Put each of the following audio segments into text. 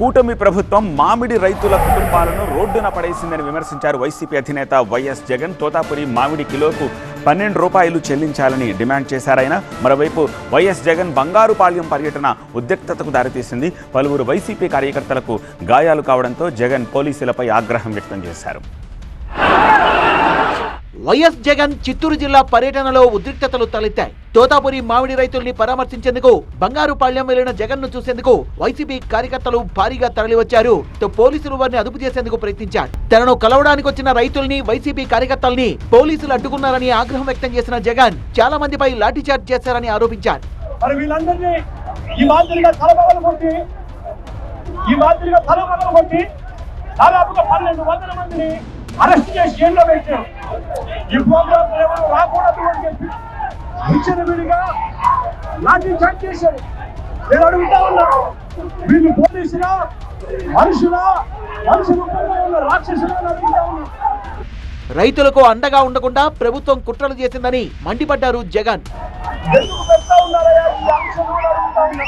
కూటమి ప్రభుత్వం మామిడి రైతుల కుటుంబాలను రోడ్డున పడేసిందని విమర్శించారు వైసీపీ అధినేత వైఎస్ జగన్. తోతాపురి మామిడి కిలోకు 12 రూపాయలు చెల్లించాలని డిమాండ్ చేశారాయన. మరోవైపు వైఎస్ జగన్ బంగారుపాళ్యం పర్యటన ఉద్రిక్తతకు దారితీసింది. పలువురు వైసీపీ కార్యకర్తలకు గాయాలు కావడంతో జగన్ పోలీసులపై ఆగ్రహం వ్యక్తం చేశారు. వైఎస్ జగన్ చిత్తూరు జిల్లా పర్యటనలో ఉద్రిక్తతలు తలెత్తాయి. తోతాపురి మామిడి రైతుల్ని పరామర్శించేందుకు బంగారుపాళ్యం వెళ్లిన జగన్ ను చూసేందుకు వైసీపీ కార్యకర్తలు భారీగా తరలివచ్చారు. పోలీసులు వారిని అదుపు చేసేందుకు ప్రయత్నించారు. తనను కలవడానికి వచ్చిన రైతుల్ని, వైసీపీ కార్యకర్తల్ని పోలీసులు అడ్డుకున్నారని ఆగ్రహం వ్యక్తం చేసిన జగన్ చాలా మందిపై లాఠీచార్జ్ చేశారని ఆరోపించారు. అరెస్ట్ చేసి జైల్లో పెట్టారు. ఈ ప్రోగ్రాం ఎవరు రాకూడదు అని చెప్పి విచ్చలవిడిగా లాఠీ చార్జ్ చేశారు. నేను అడుగుతా ఉన్నా, వీళ్ళు పోలీసులా, మనుషుల రూపంలో ఉన్న రాక్షసులు అని అడుగుతా ఉన్నా. రైతులకు అండగా ఉండకుండా ప్రభుత్వం కుట్రలు చేసిందని మండిపడ్డారు జగన్. ఎందుకు పెడతా ఉన్నారయ్యా ఈ అంశం అని అడుగుతా ఉన్నా.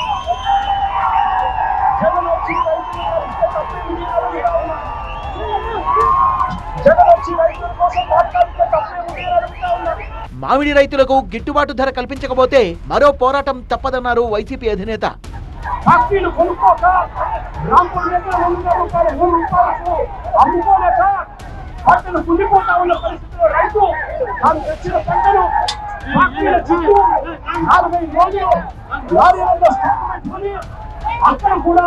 జగన్ వచ్చి రైతులు కలిస్తే తప్పేంటి అని అడుగుతా ఉన్నా. మామిడి రైతులకు గిట్టుబాటు ధర కల్పించకపోతే మరో పోరాటం తప్పదన్నారు వైసీపీ అధినేత. అక్కడ కూడా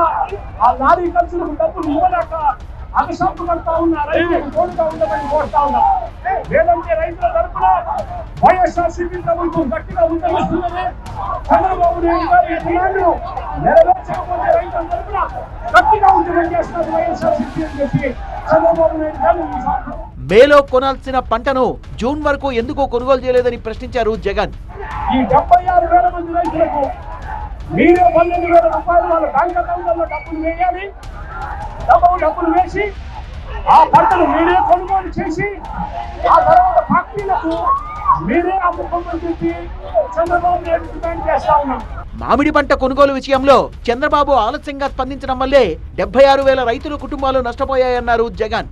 ఆ లారీ ఖర్చులకు డబ్బులు ఇవ్వలేక అగసాపు కడతా ఉన్నా. రైతులకు తోడుగా ఉండమని కోరుతా ఉన్నా. లేదంటే రైతుల తరఫున వైఎస్ఆర్సీపీ ప్రభుత్వం గట్టిగా ఉద్యమిస్తున్నది. చంద్రబాబు నాయుడు గారి డిమాండ్ను నెరవేర్చకపోతే రైతుల తరఫున గట్టిగా ఉద్యమం చేస్తున్నది వైఎస్ఆర్సీపీ అని చెప్పి చంద్రబాబు నాయుడు గారు మేలో కొనాల్సిన పంటను జూన్ వరకు ఎందుకు కొనుగోలు చేయలేదని ప్రశ్నించారు జగన్. ఈ 76,000 మంది రైతులకు మీరే 12,000 రూపాయలు వాళ్ళ బ్యాంక్ అకౌంట్లలో డబ్బులు వేయాలి. డబ్బులు వేసి ఆ పంటను మీరే కొనుగోలు చేసి ఆ తర్వాత ఫ్యాక్టరీలకు మీరే అమ్ముకోమని చెప్పి చంద్రబాబు నాయుడు డిమాండ్ చేస్తా ఉన్నాం. మామిడి పంట కొనుగోలు విషయంలో చంద్రబాబు ఆలస్యంగా స్పందించడం వల్లే 76,000 రైతుల కుటుంబాలు నష్టపోయాయన్నారు జగన్.